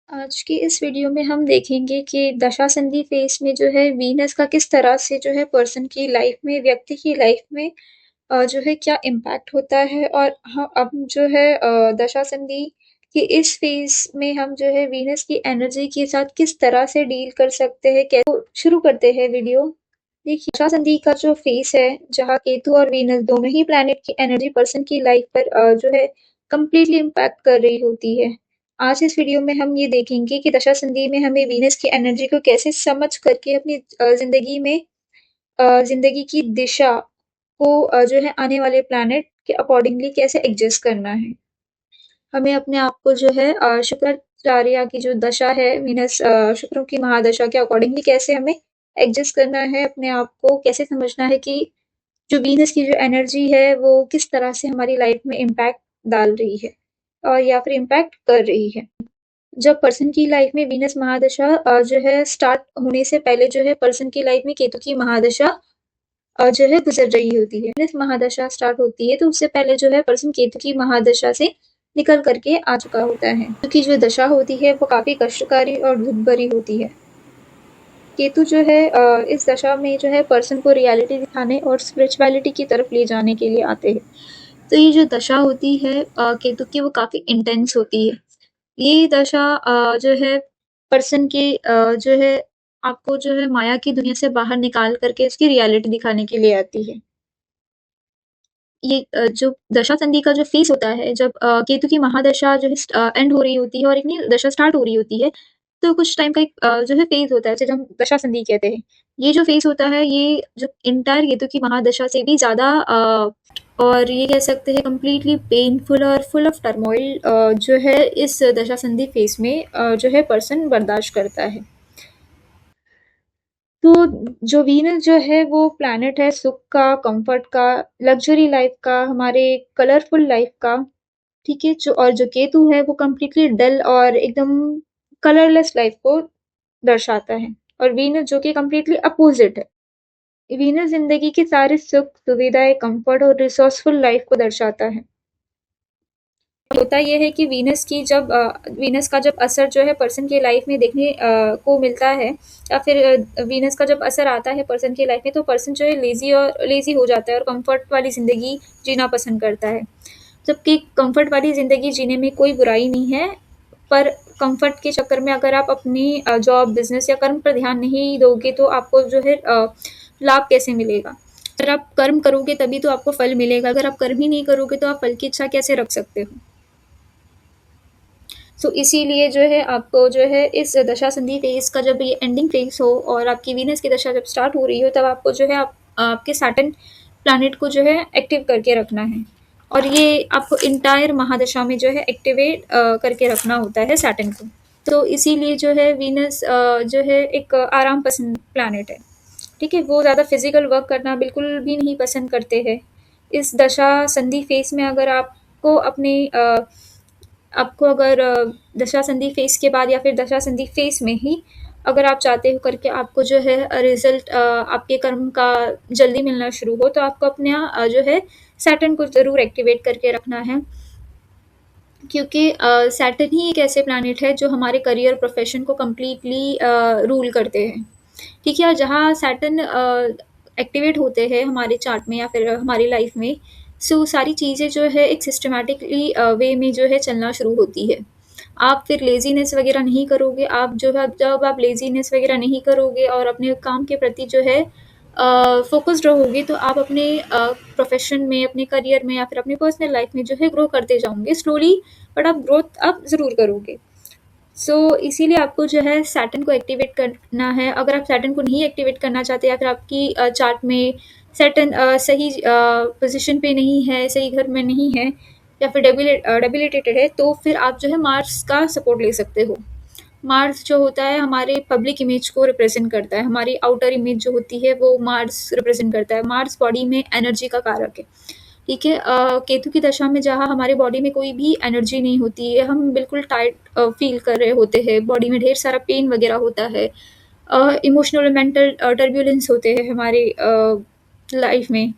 आज की इस वीडियो में हम देखेंगे कि दशा संधि फेस में जो है वीनस का किस तरह से जो है पर्सन की लाइफ में व्यक्ति की लाइफ में जो है क्या इम्पैक्ट होता है और हाँ अब जो है दशा संधि के इस फेज में हम जो है वीनस की एनर्जी के साथ किस तरह से डील कर सकते हैं। कैसे तो शुरू करते हैं वीडियो। देखिए, दशा संधि का जो फेस है जहाँ केतु और वीनस दोनों ही प्लैनेट की एनर्जी पर्सन की लाइफ पर जो है कंप्लीटली इम्पैक्ट कर रही होती है। आज इस वीडियो में हम ये देखेंगे कि दशा संधि में हमें वीनस की एनर्जी को कैसे समझ करके अपनी जिंदगी में जिंदगी की दिशा को जो है आने वाले प्लैनेट के अकॉर्डिंगली कैसे एडजस्ट करना है। हमें अपने आप को जो है शुक्राचार्य की जो दशा है वीनस शुक्र की महादशा के अकॉर्डिंगली कैसे हमें एडजस्ट करना है, अपने आप को कैसे समझना है कि जो वीनस की जो एनर्जी है वो किस तरह से हमारी लाइफ में इम्पैक्ट डाल रही है और या फिर इम्पैक्ट कर रही है। जब पर्सन की लाइफ में वीनस महादशा जो है स्टार्ट होने से पहले जो है पर्सन की लाइफ में केतु की महादशा जो है गुजर रही होती है। वीनस महादशा स्टार्ट होती है तो उससे पहले जो है पर्सन केतु की महादशा से निकल करके आ चुका होता है, क्योंकि जो दशा होती है वो काफी कष्टकारी और दुख भरी होती है। केतु जो है इस दशा में जो है पर्सन को रियलिटी दिखाने और स्पिरिचुअलिटी की तरफ ले जाने के लिए आते हैं। तो ये जो दशा होती है केतु की वो काफी इंटेंस होती है। ये दशा जो है पर्सन के जो है आपको जो है माया की दुनिया से बाहर निकाल करके उसकी रियलिटी दिखाने के लिए आती है। ये जो दशा संधि का जो फेस होता है जब केतु की महादशा जो है एंड हो रही होती है और एक नई दशा स्टार्ट हो रही होती है, तो कुछ टाइम का एक जो है फेज होता है जिसे हम दशा संधि कहते हैं। ये जो फेज होता है ये जो इंटायर केतु की महादशा से भी ज्यादा और ये कह सकते हैं कंप्लीटली पेनफुल और फुल ऑफ टर्मोइल जो है इस दशा संधि फेज में जो है पर्सन बर्दाश्त करता है। तो जो वीनस जो है वो प्लैनेट है सुख का, कंफर्ट का, लग्जरी लाइफ का, हमारे कलरफुल लाइफ का। ठीक है, जो और जो केतु है वो कम्प्लीटली डल और एकदम कलरलेस लाइफ को दर्शाता है। और वीनस जो कि कम्प्लीटली अपोजिट है। वीनस जिंदगी की सारी सुख सुविधाएं, कंफर्ट और रिसोर्सफुल लाइफ को दर्शाता है। होता ये है कि वीनस का जब असर जो है पर्सन की लाइफ में देखने को मिलता है, या फिर वीनस का जब असर आता है पर्सन की लाइफ में, तो पर्सन जो है लेजी हो जाता है और कंफर्ट वाली जिंदगी जीना पसंद करता है। जबकि कंफर्ट वाली जिंदगी जीने में कोई बुराई नहीं है, पर कंफर्ट के चक्कर में अगर आप अपनी जॉब, बिजनेस या कर्म पर ध्यान नहीं दोगे तो आपको जो है लाभ कैसे मिलेगा। अगर आप कर्म करोगे तभी तो आपको फल मिलेगा, अगर आप कर्म ही नहीं करोगे तो आप फल की इच्छा कैसे रख सकते हो। सो इसीलिए जो है आपको जो है इस दशा संधि फेज का जब ये एंडिंग फेज हो और आपकी वीनस की दशा जब स्टार्ट हो रही हो, तब आपको जो है आपके सैटर्न प्लैनेट को जो है एक्टिव करके रखना है। और ये आपको इंटायर महादशा में जो है एक्टिवेट करके रखना होता है सैटर्न को। तो इसीलिए जो है वीनस जो है एक आराम पसंद प्लैनेट है। ठीक है, वो ज़्यादा फिजिकल वर्क करना बिल्कुल भी नहीं पसंद करते हैं। इस दशा संधि फेज में अगर आपको अगर दशा संधि फेस के बाद या फिर दशा संधि फेस में ही अगर आप चाहते हो करके आपको जो है रिजल्ट आपके कर्म का जल्दी मिलना शुरू हो, तो आपको अपने जो है सैटर्न को ज़रूर एक्टिवेट करके रखना है। क्योंकि सैटर्न ही एक ऐसे प्लैनेट है जो हमारे करियर प्रोफेशन को कम्प्लीटली रूल करते हैं। ठीक है, जहाँ सैटर्न एक्टिवेट होते हैं हमारे चार्ट में या फिर हमारी लाइफ में, सो सारी चीज़ें जो है एक सिस्टमैटिकली वे में जो है चलना शुरू होती है। आप फिर लेजीनेस वगैरह नहीं करोगे। आप जो है जब आप लेजीनेस वगैरह नहीं करोगे और अपने काम के प्रति जो है फोकस्ड रहोगे, तो आप अपने प्रोफेशन में, अपने करियर में या फिर अपनी पर्सनल लाइफ में जो है ग्रो करते जाओगे स्लोली, बट आप ग्रोथ आप ज़रूर करोगे। इसीलिए आपको जो है सैटर्न को एक्टिवेट करना है। अगर आप सैटर्न को नहीं एक्टिवेट करना चाहते या फिर आपकी चार्ट में सैटर्न सही पोजीशन पे नहीं है, सही घर में नहीं है या फिर डेबिलिटेटेड है, तो फिर आप जो है मार्स का सपोर्ट ले सकते हो। मार्स जो होता है हमारे पब्लिक इमेज को रिप्रेजेंट करता है। हमारी आउटर इमेज जो होती है वो मार्स रिप्रेजेंट करता है। मार्स बॉडी में एनर्जी का कारक है। ठीक है, केतु की दशा में जहाँ हमारे बॉडी में कोई भी एनर्जी नहीं होती है, हम बिल्कुल टाइट फील कर रहे होते हैं, बॉडी में ढेर सारा पेन वगैरह होता है, इमोशनल और मेंटल टर्ब्यूलेंस होते हैं हमारे लाइफ में।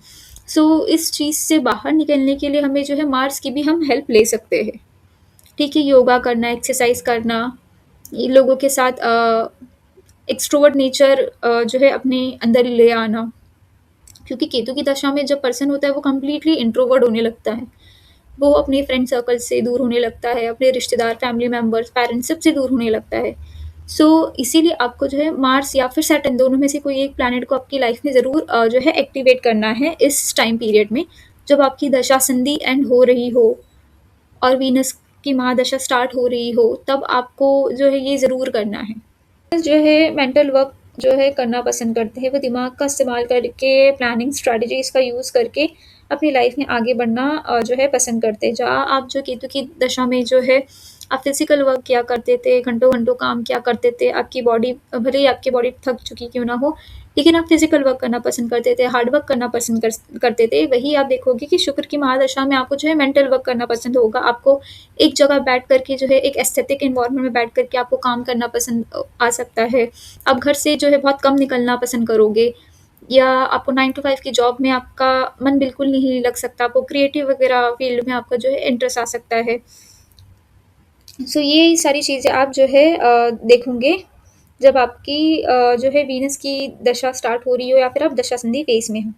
इस चीज़ से बाहर निकलने के लिए हमें जो है मार्स की भी हम हेल्प ले सकते हैं। ठीक है, योगा करना, एक्सरसाइज करना, ये लोगों के साथ एक्सट्रोवर्ट नेचर जो है अपने अंदर ले आना, क्योंकि केतु की दशा में जब पर्सन होता है वो कंप्लीटली इंट्रोवर्ट होने लगता है। वो अपने फ्रेंड सर्कल से दूर होने लगता है, अपने रिश्तेदार, फैमिली मेंबर्स, पेरेंट्स सबसे दूर होने लगता है। सो इसीलिए आपको जो है मार्स या फिर सैटर्न दोनों में से कोई एक प्लैनेट को आपकी लाइफ में ज़रूर जो है एक्टिवेट करना है इस टाइम पीरियड में, जब आपकी दशा संधि एंड हो रही हो और वीनस की महादशा स्टार्ट हो रही हो, तब आपको जो है ये ज़रूर करना है। जो है मेंटल वर्क जो है करना पसंद करते हैं, वो दिमाग का इस्तेमाल करके प्लानिंग स्ट्रेटजीज का यूज़ करके अपनी लाइफ में आगे बढ़ना जो है पसंद करते हैं। जहाँ आप जो केतु की दशा में जो है आप फिजिकल वर्क किया करते थे, घंटों घंटों काम किया करते थे, आपकी बॉडी भले ही आपकी बॉडी थक चुकी क्यों ना हो, लेकिन आप फिजिकल वर्क करना पसंद करते थे, हार्ड वर्क करना करते थे। वही आप देखोगे कि शुक्र की महादशा में आपको जो है मेंटल वर्क करना पसंद होगा। आपको एक जगह बैठ करके जो है एक एस्थेटिक एनवायरनमेंट में बैठ करके आपको काम करना पसंद आ सकता है। आप घर से जो है बहुत कम निकलना पसंद करोगे, या आपको 9 टू 5 की जॉब में आपका मन बिल्कुल नहीं लग सकता, आपको क्रिएटिव वगैरह फील्ड में आपका जो है इंटरेस्ट आ सकता है। सो ये सारी चीज़ें आप जो है देखोगे जब आपकी जो है वीनस की दशा स्टार्ट हो रही हो या फिर आप दशा संधि फेस में हो।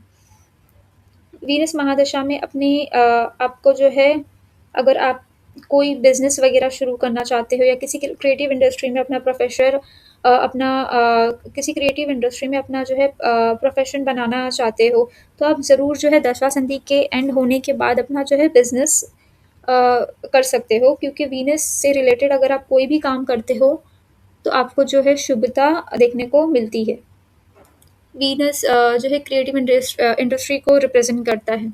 वीनस महादशा में अपने आपको जो है, अगर आप कोई बिजनेस वगैरह शुरू करना चाहते हो या किसी क्रिएटिव इंडस्ट्री में अपना प्रोफेसर अपना किसी क्रिएटिव इंडस्ट्री में अपना जो है प्रोफेशन बनाना चाहते हो, तो आप ज़रूर जो है दशा संधि के एंड होने के बाद अपना जो है बिजनेस कर सकते हो, क्योंकि वीनस से रिलेटेड अगर आप कोई भी काम करते हो तो आपको जो है शुभता देखने को मिलती है। वीनस जो है क्रिएटिव इंडस्ट्री को रिप्रेजेंट करता है।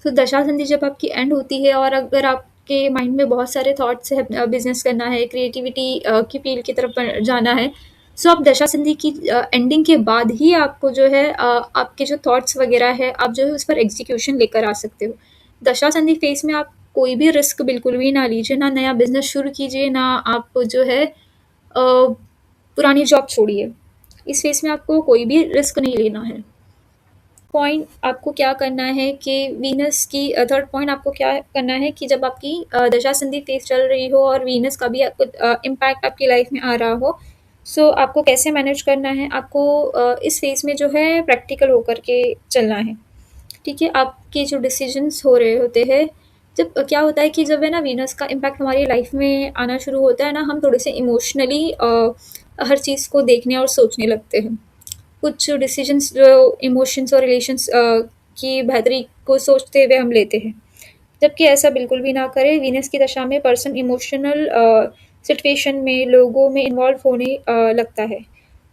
तो दशा संधि जब आपकी एंड होती है और अगर आपके माइंड में बहुत सारे थॉट्स है, बिजनेस करना है, क्रिएटिविटी की फील्ड की तरफ जाना है, सो आप दशा संधि की एंडिंग के बाद ही आपको जो है आपके जो थॉट्स वगैरह है आप जो है उस पर एग्जीक्यूशन लेकर आ सकते हो। दशा संधि फेस में आप कोई भी रिस्क बिल्कुल भी ना लीजिए, ना नया बिजनेस शुरू कीजिए, ना आप जो है पुरानी जॉब छोड़िए। इस फेस में आपको कोई भी रिस्क नहीं लेना है। पॉइंट आपको क्या करना है कि वीनस की थर्ड पॉइंट आपको क्या करना है कि जब आपकी दशा संधि फेस चल रही हो और वीनस का भी आपको इम्पैक्ट आपकी लाइफ में आ रहा हो, सो आपको कैसे मैनेज करना है, आपको इस फेस में जो है प्रैक्टिकल होकर के चलना है। ठीक है, आपके जो डिसीजंस हो रहे होते हैं, जब क्या होता है कि जब है ना वीनस का इम्पैक्ट हमारी लाइफ में आना शुरू होता है ना, हम थोड़े से इमोशनली हर चीज़ को देखने और सोचने लगते हैं। कुछ डिसीजंस जो इमोशंस और रिलेशंस की बेहतरी को सोचते हुए हम लेते हैं, जबकि ऐसा बिल्कुल भी ना करें। वीनस की दशा में पर्सन इमोशनल सिचुएशन में लोगों में इन्वॉल्व होने लगता है।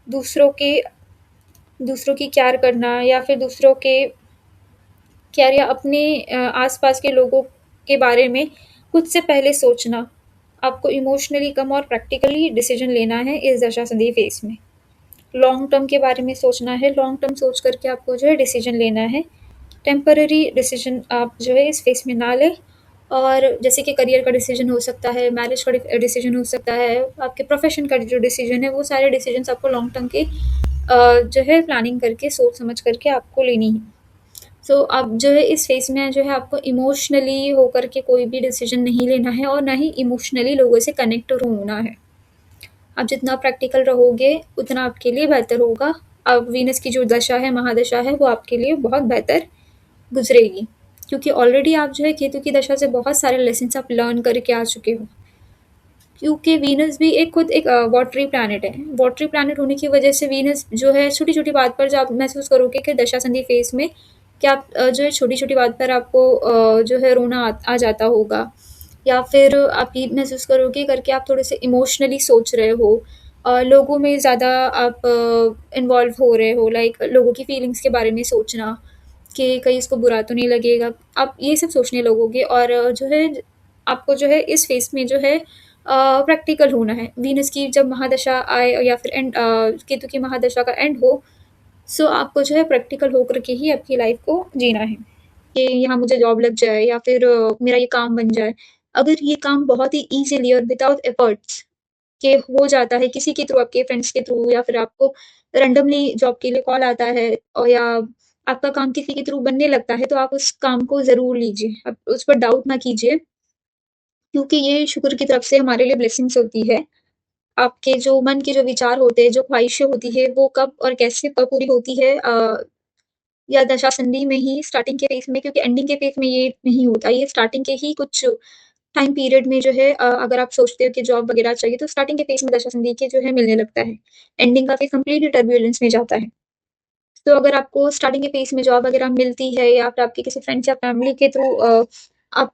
दूसरों के दूसरों की केयर करना या फिर दूसरों के केयर या अपने आसपास के लोगों के बारे में खुद से पहले सोचना, आपको इमोशनली कम और प्रैक्टिकली डिसीजन लेना है इस दशा संधि फेस में। लॉन्ग टर्म के बारे में सोचना है, लॉन्ग टर्म सोच करके आपको जो है डिसीजन लेना है। टेम्पररी डिसीजन आप जो है इस फेस में ना लें। और जैसे कि करियर का डिसीजन हो सकता है, मैरिज का डिसीजन हो सकता है, आपके प्रोफेशन का जो डिसीजन है, वो सारे डिसीजन आपको लॉन्ग टर्म के जो है प्लानिंग करके सोच समझ करके आपको लेनी है। सो अब जो है इस फेस में जो है आपको इमोशनली होकर के कोई भी डिसीजन नहीं लेना है और ना ही इमोशनली लोगों से कनेक्ट होना है। आप जितना प्रैक्टिकल रहोगे उतना आपके लिए बेहतर होगा। अब वीनस की जो दशा है, महादशा है, वो आपके लिए बहुत बेहतर गुजरेगी, क्योंकि ऑलरेडी आप जो है केतु की दशा से बहुत सारे लेसन्स आप लर्न करके आ चुके हो। क्योंकि वीनस भी एक खुद एक वाटरी प्लैनेट है। वाटरी प्लैनेट होने की वजह से वीनस जो है छोटी छोटी बात पर, जब आप महसूस करोगे कि दशा संधि फेस में कि आप जो है छोटी छोटी बात पर आपको जो है रोना आ जाता होगा, या फिर आप ये महसूस करोगे करके आप थोड़े से इमोशनली सोच रहे हो, लोगों में ज़्यादा आप इन्वॉल्व हो रहे हो, लाइक लोगों की फीलिंग्स के बारे में सोचना कि कहीं इसको बुरा तो नहीं लगेगा, आप ये सब सोचने लगोगे। और जो है आपको जो है इस फेस में जो है प्रैक्टिकल होना है। वीनस की जब महादशा आए या फिर एंड केतु की महादशा का एंड हो, सो आपको जो है प्रैक्टिकल होकर के ही आपकी लाइफ को जीना है कि यहाँ मुझे जॉब लग जाए या फिर मेरा ये काम बन जाए। अगर ये काम बहुत ही ईज़िली और विदाउट एफर्ट्स के हो जाता है किसी के थ्रू, आपके फ्रेंड्स के थ्रू, या फिर आपको रैंडमली जॉब के लिए कॉल आता है, और या आपका काम किसी के थ्रू बनने लगता है, तो आप उस काम को ज़रूर लीजिए। आप उस पर डाउट ना कीजिए, क्योंकि ये शुक्र की तरफ से हमारे लिए ब्लेसिंग्स होती है। आपके जो मन के जो विचार होते हैं, जो ख्वाहिशें होती है, वो कब और कैसे पूरी होती है या दशा-संधि में ही स्टार्टिंग के फेज़ में, क्योंकि एंडिंग के फेज़ में ये नहीं होता, ये स्टार्टिंग के ही कुछ टाइम पीरियड में जो है अगर आप सोचते हो कि जॉब वगैरह चाहिए, तो स्टार्टिंग के फेज़ में दशा-संधि के जो है मिलने लगता है। एंडिंग का फेज़ कंप्लीटली टर्बुलेंस में जाता है। तो अगर आपको स्टार्टिंग के फेज़ में जॉब वगैरह मिलती है या फिर आपके किसी फ्रेंड्स या फैमिली के थ्रू आप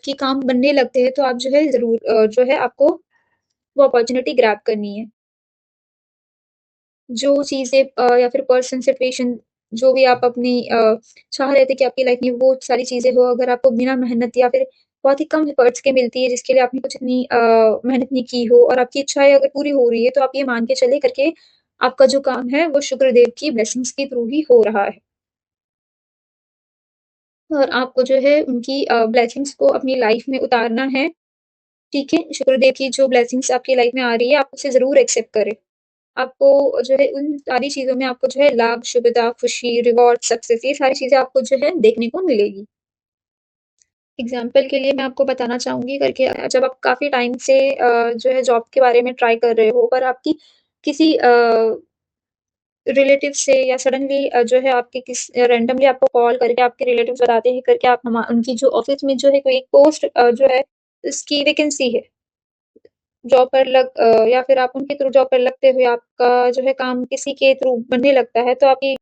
कि काम बनने लगते हैं, तो आप जो है ज़रूर जो है आपको वो अपॉर्च्युनिटी ग्रैब करनी है। जो चीज़ें या फिर पर्सन सिचुएशन जो भी आप अपनी चाह रहे थे कि आपकी लाइफ में वो सारी चीज़ें हो, अगर आपको बिना मेहनत या फिर बहुत ही कम एफर्ट्स के मिलती है, जिसके लिए आपने कुछ इतनी मेहनत नहीं की हो और आपकी इच्छाएँ अगर पूरी हो रही है, तो आप ये मान के चलिए करके आपका जो काम है, वो शुक्रदेव की ब्लेसिंग्स के थ्रू ही हो रहा है। और आपको जो है उनकी ब्लेसिंग्स को अपनी लाइफ में उतारना है, ठीक है? शुक्रदेव की जो ब्लेसिंग्स आपकी लाइफ में आ रही है, आप उसे ज़रूर एक्सेप्ट करें। आपको जो है उन सारी चीज़ों में आपको जो है लाभ, शुभता, खुशी, रिवॉर्ड, सक्सेस ये सारी चीज़ें आपको जो है देखने को मिलेगी। एग्ज़ाम्पल के लिए मैं आपको बताना चाहूँगी करके जब आप काफ़ी टाइम से जो है जॉब के बारे में ट्राई कर रहे हो, पर आपकी किसी रिलेटिव से या सडनली जो है आपके रैंडमली आपको कॉल करके आपके रिलेटिव्स बताते हैं करके आप उनकी जो ऑफ़िस में जो है कोई एक पोस्ट जो है उसकी वैकेंसी है। जॉब पर या फिर आप उनके थ्रू जॉब पर लगते हुए आपका जो है काम किसी के थ्रू बनने लगता है, तो आप ये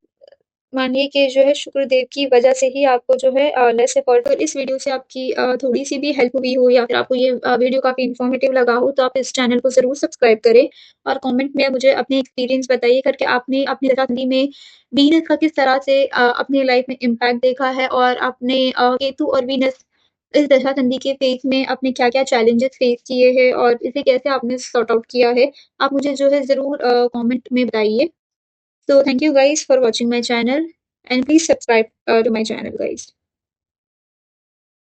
मानिए कि जो है शुक्रदेव की वजह से ही आपको जो है लेस एफर्ट और इस वीडियो से आपकी थोड़ी-सी भी हेल्प हुई हो या फिर आपको ये वीडियो काफ़ी इन्फॉर्मेटिव लगा हो, तो आप इस चैनल को ज़रूर सब्सक्राइब करें और कमेंट में मुझे अपने एक्सपीरियंस बताइए करके आपने अपनी ज़िंदगी में वीनस का किस तरह से अपनी लाइफ में इम्पैक्ट देखा है और आपने केतु और वीनस इस दशा संधि के फेज़ में आपने क्या-क्या चैलेंजेस फेस किए हैं और इसे कैसे आपने सॉर्ट आउट किया है? आप मुझे जो है ज़रूर कमेंट में बताइए। So thank you guys for watching my channel and please subscribe to my channel guys.